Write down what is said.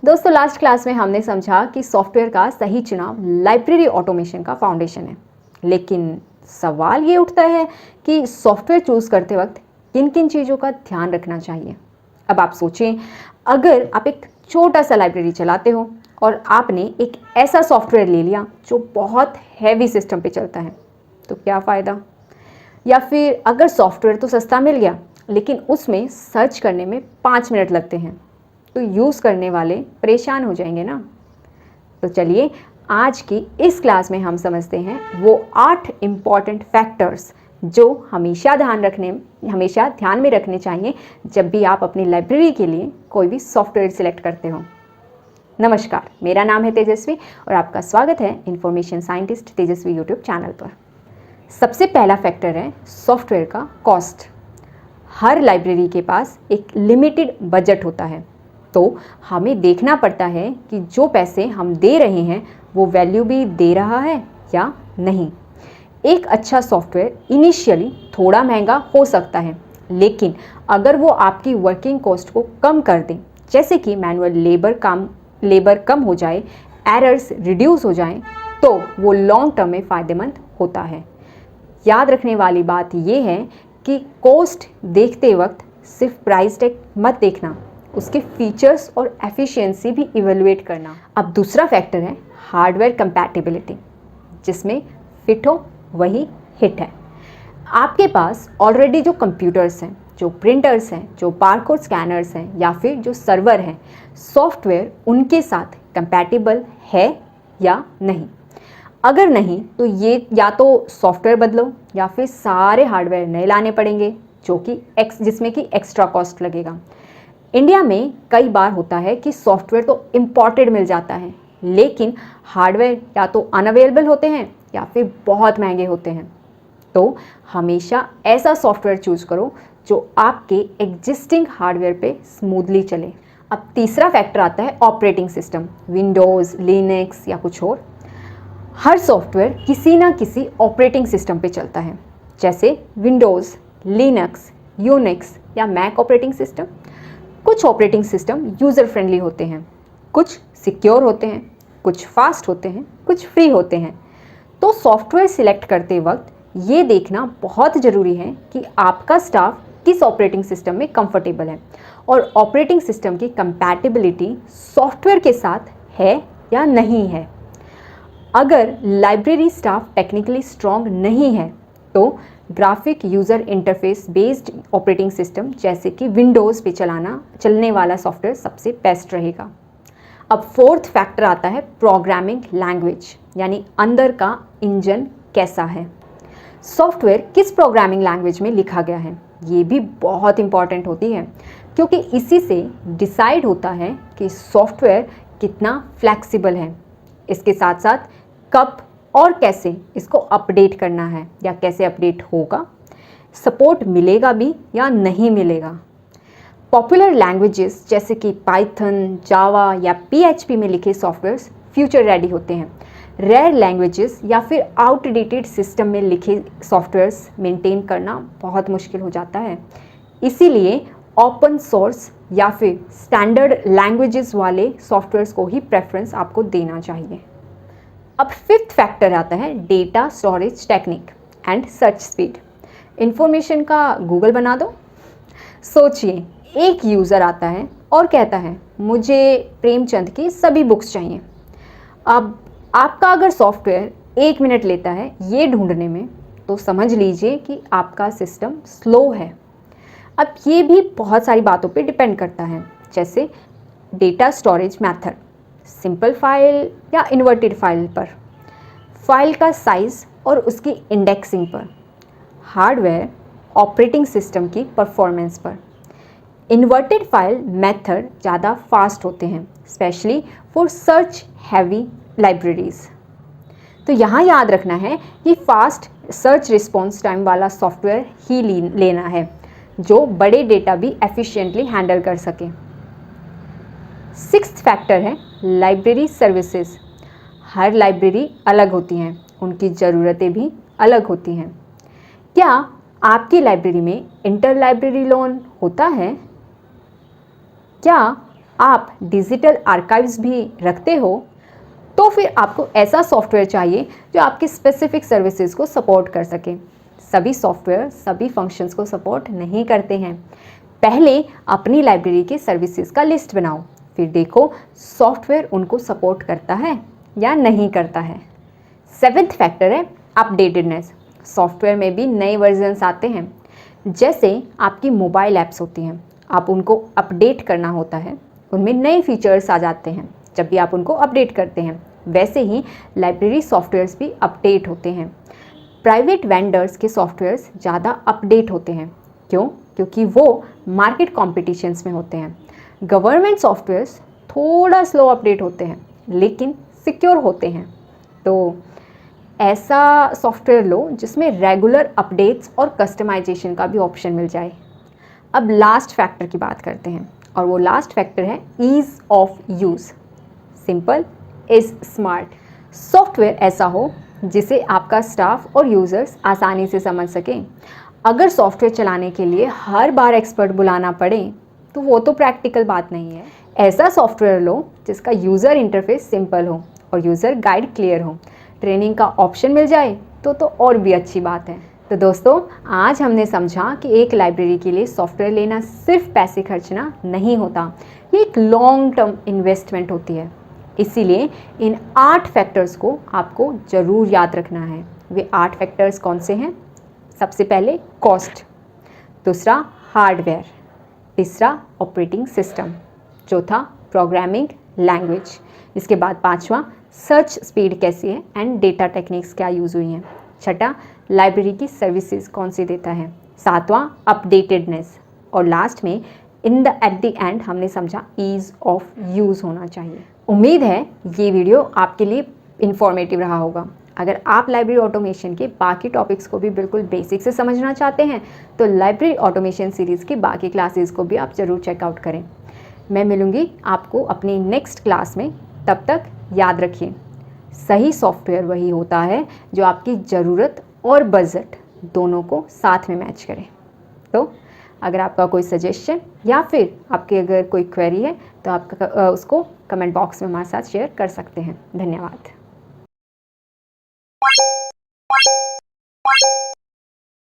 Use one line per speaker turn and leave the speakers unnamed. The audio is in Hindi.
दोस्तों, लास्ट क्लास में हमने समझा कि सॉफ्टवेयर का सही चुनाव लाइब्रेरी ऑटोमेशन का फाउंडेशन है। लेकिन सवाल ये उठता है कि सॉफ्टवेयर चूज करते वक्त किन किन चीज़ों का ध्यान रखना चाहिए। अब आप सोचें, अगर आप एक छोटा सा लाइब्रेरी चलाते हो और आपने एक ऐसा सॉफ्टवेयर ले लिया जो बहुत हैवी सिस्टम पे चलता है, तो क्या फ़ायदा। या फिर अगर सॉफ्टवेयर तो सस्ता मिल गया लेकिन उसमें सर्च करने में 5 मिनट लगते हैं, तो यूज़ करने वाले परेशान हो जाएंगे ना। तो चलिए, आज की इस क्लास में हम समझते हैं वो 8 इम्पॉर्टेंट फैक्टर्स जो हमेशा ध्यान में रखने चाहिए जब भी आप अपनी लाइब्रेरी के लिए कोई भी सॉफ्टवेयर सिलेक्ट करते हो। नमस्कार, मेरा नाम है तेजस्वी और आपका स्वागत है इंफॉर्मेशन साइंटिस्ट तेजस्वी यूट्यूब चैनल पर। सबसे पहला फैक्टर है सॉफ्टवेयर का कॉस्ट। हर लाइब्रेरी के पास एक लिमिटेड बजट होता है, तो हमें देखना पड़ता है कि जो पैसे हम दे रहे हैं वो वैल्यू भी दे रहा है या नहीं। एक अच्छा सॉफ्टवेयर इनिशियली थोड़ा महंगा हो सकता है, लेकिन अगर वो आपकी वर्किंग कॉस्ट को कम कर दे, जैसे कि मैनुअल लेबर कम हो जाए, एरर्स रिड्यूस हो जाएं, तो वो लॉन्ग टर्म में फ़ायदेमंद होता है। याद रखने वाली बात ये है कि कॉस्ट देखते वक्त सिर्फ प्राइस टैग मत देखना, उसके फीचर्स और एफिशिएंसी भी इवेलुएट करना। अब दूसरा फैक्टर है हार्डवेयर कंपैटिबिलिटी, जिसमें फिट हो वही हिट है। आपके पास ऑलरेडी जो कंप्यूटर्स हैं, जो प्रिंटर्स हैं, जो बारकोड स्कैनर्स हैं या फिर जो सर्वर हैं, सॉफ्टवेयर उनके साथ कंपैटिबल है या नहीं। अगर नहीं तो ये या तो सॉफ्टवेयर बदलो या फिर सारे हार्डवेयर नए लाने पड़ेंगे, जिसमें कि एक्स्ट्रा कॉस्ट लगेगा। इंडिया में कई बार होता है कि सॉफ्टवेयर तो इम्पोर्टेड मिल जाता है, लेकिन हार्डवेयर या तो अनअवेलेबल होते हैं या फिर बहुत महंगे होते हैं। तो हमेशा ऐसा सॉफ्टवेयर चूज़ करो जो आपके एग्जिस्टिंग हार्डवेयर पे स्मूथली चले। अब तीसरा फैक्टर आता है ऑपरेटिंग सिस्टम, विंडोज़, लिनक्स या कुछ और। हर सॉफ्टवेयर किसी ना किसी ऑपरेटिंग सिस्टम पे चलता है, जैसे विंडोज़, लिनक्स, यूनिक्स या मैक ऑपरेटिंग सिस्टम। कुछ ऑपरेटिंग सिस्टम यूज़र फ्रेंडली होते हैं, कुछ सिक्योर होते हैं, कुछ फास्ट होते हैं, कुछ फ्री होते हैं। तो सॉफ्टवेयर सिलेक्ट करते वक्त ये देखना बहुत ज़रूरी है कि आपका स्टाफ किस ऑपरेटिंग सिस्टम में कंफर्टेबल है और ऑपरेटिंग सिस्टम की कंपैटिबिलिटी सॉफ्टवेयर के साथ है या नहीं है। अगर लाइब्रेरी स्टाफ टेक्निकली स्ट्रॉन्ग नहीं है, तो graphic user interface based operating system जैसे कि विंडोज़ पे चलने वाला सॉफ्टवेयर सबसे बेस्ट रहेगा। अब फोर्थ फैक्टर आता है प्रोग्रामिंग लैंग्वेज, यानी अंदर का इंजन कैसा है। सॉफ्टवेयर किस प्रोग्रामिंग लैंग्वेज में लिखा गया है, ये भी बहुत इंपॉर्टेंट होती है, क्योंकि इसी से डिसाइड होता है कि सॉफ्टवेयर कितना फ्लेक्सिबल है। इसके साथ साथ कब और कैसे इसको अपडेट करना है या कैसे अपडेट होगा, सपोर्ट मिलेगा भी या नहीं मिलेगा। पॉपुलर लैंग्वेजेस जैसे कि पाइथन, जावा या पीएचपी में लिखे सॉफ्टवेयर्स फ्यूचर रेडी होते हैं। रेयर लैंग्वेजेस या फिर आउटडेटेड सिस्टम में लिखे सॉफ्टवेयर्स मेंटेन करना बहुत मुश्किल हो जाता है। इसीलिए ओपन सोर्स या फिर स्टैंडर्ड लैंग्वेजेस वाले सॉफ्टवेयर्स को ही प्रेफरेंस आपको देना चाहिए। अब फिफ्थ फैक्टर आता है data storage technique and search speed. Information का गूगल बना दो। सोचिए, एक यूज़र आता है और कहता है मुझे प्रेमचंद की सभी बुक्स चाहिए। अब आपका अगर सॉफ्टवेयर 1 मिनट लेता है ये ढूंढने में, तो समझ लीजिए कि आपका सिस्टम स्लो है। अब ये भी बहुत सारी बातों पे डिपेंड करता है, जैसे data storage method, simple file या इन्वर्टेड फाइल पर, फाइल का साइज़ और उसकी इंडेक्सिंग पर, हार्डवेयर, ऑपरेटिंग सिस्टम की परफॉर्मेंस पर। इन्वर्टेड फाइल मेथड ज़्यादा फास्ट होते हैं, specially for search heavy libraries. तो यहाँ याद रखना है कि फास्ट सर्च रिस्पॉन्स टाइम वाला सॉफ्टवेयर ही लेना है, जो बड़े डेटा भी एफिशिएंटली हैंडल कर सके। सिक्स्थ फैक्टर है लाइब्रेरी सर्विसेज। हर लाइब्रेरी अलग होती हैं, उनकी ज़रूरतें भी अलग होती हैं। क्या आपकी लाइब्रेरी में इंटर लाइब्रेरी लोन होता है? क्या आप डिजिटल आर्काइव्स भी रखते हो तो फिर आपको ऐसा सॉफ्टवेयर चाहिए जो आपकी स्पेसिफिक सर्विसेज को सपोर्ट कर सके। सभी सॉफ्टवेयर सभी फंक्शंस को सपोर्ट नहीं करते हैं। पहले अपनी लाइब्रेरी के सर्विसेज का लिस्ट बनाओ, फिर देखो सॉफ्टवेयर उनको सपोर्ट करता है या नहीं करता है। 7th फैक्टर है अपडेटेडनेस। सॉफ्टवेयर में भी नए वर्जन्स आते हैं। जैसे आपकी मोबाइल ऐप्स होती हैं, आप उनको अपडेट करना होता है, उनमें नए फीचर्स आ जाते हैं जब भी आप उनको अपडेट करते हैं। वैसे ही लाइब्रेरी सॉफ्टवेयर्स भी अपडेट होते हैं। प्राइवेट वेंडर्स के सॉफ्टवेयर्स ज़्यादा अपडेट होते हैं। क्यों? क्योंकि वो मार्केट कॉम्पिटिशन्स में होते हैं। गवर्नमेंट सॉफ्टवेयर्स थोड़ा स्लो अपडेट होते हैं लेकिन सिक्योर होते हैं। तो ऐसा सॉफ्टवेयर लो जिसमें रेगुलर अपडेट्स और कस्टमाइजेशन का भी ऑप्शन मिल जाए। अब लास्ट फैक्टर की बात करते हैं और वो लास्ट फैक्टर है ease of use. Simple is smart. Software ऐसा हो जिसे आपका स्टाफ और यूज़र्स आसानी से समझ सकें। अगर सॉफ्टवेयर चलाने के लिए हर बार एक्सपर्ट बुलाना पड़े तो वो तो प्रैक्टिकल बात नहीं है। ऐसा सॉफ्टवेयर लो जिसका यूज़र इंटरफेस सिंपल हो और यूज़र गाइड क्लियर हो। ट्रेनिंग का ऑप्शन मिल जाए तो और भी अच्छी बात है। तो दोस्तों, आज हमने समझा कि एक लाइब्रेरी के लिए सॉफ्टवेयर लेना सिर्फ पैसे खर्चना नहीं होता, ये एक लॉन्ग टर्म इन्वेस्टमेंट होती है। इसीलिए इन 8 फैक्टर्स को आपको ज़रूर याद रखना है। वे 8 फैक्टर्स कौन से हैं? सबसे पहले कॉस्ट, दूसरा हार्डवेयर, तीसरा ऑपरेटिंग सिस्टम, चौथा प्रोग्रामिंग लैंग्वेज, इसके बाद 5वां सर्च स्पीड कैसी है एंड डेटा टेक्निक्स क्या यूज़ हुई हैं, छठा लाइब्रेरी की सर्विसेज कौन सी देता है, 7वां अपडेटेडनेस, और लास्ट में एट द एंड हमने समझा ईज़ ऑफ यूज़ होना चाहिए। उम्मीद है ये वीडियो आपके लिए इन्फॉर्मेटिव रहा होगा। अगर आप लाइब्रेरी ऑटोमेशन के बाकी टॉपिक्स को भी बिल्कुल बेसिक से समझना चाहते हैं तो लाइब्रेरी ऑटोमेशन सीरीज़ की बाकी क्लासेस को भी आप ज़रूर चेकआउट करें। मैं मिलूँगी आपको अपनी नेक्स्ट क्लास में। तब तक याद रखिए, सही सॉफ्टवेयर वही होता है जो आपकी ज़रूरत और बजट दोनों को साथ में मैच करे। तो अगर आपका कोई सजेशन या फिर आपकी अगर कोई क्वेरी है तो आप उसको कमेंट बॉक्स में हमारे साथ शेयर कर सकते हैं। धन्यवाद।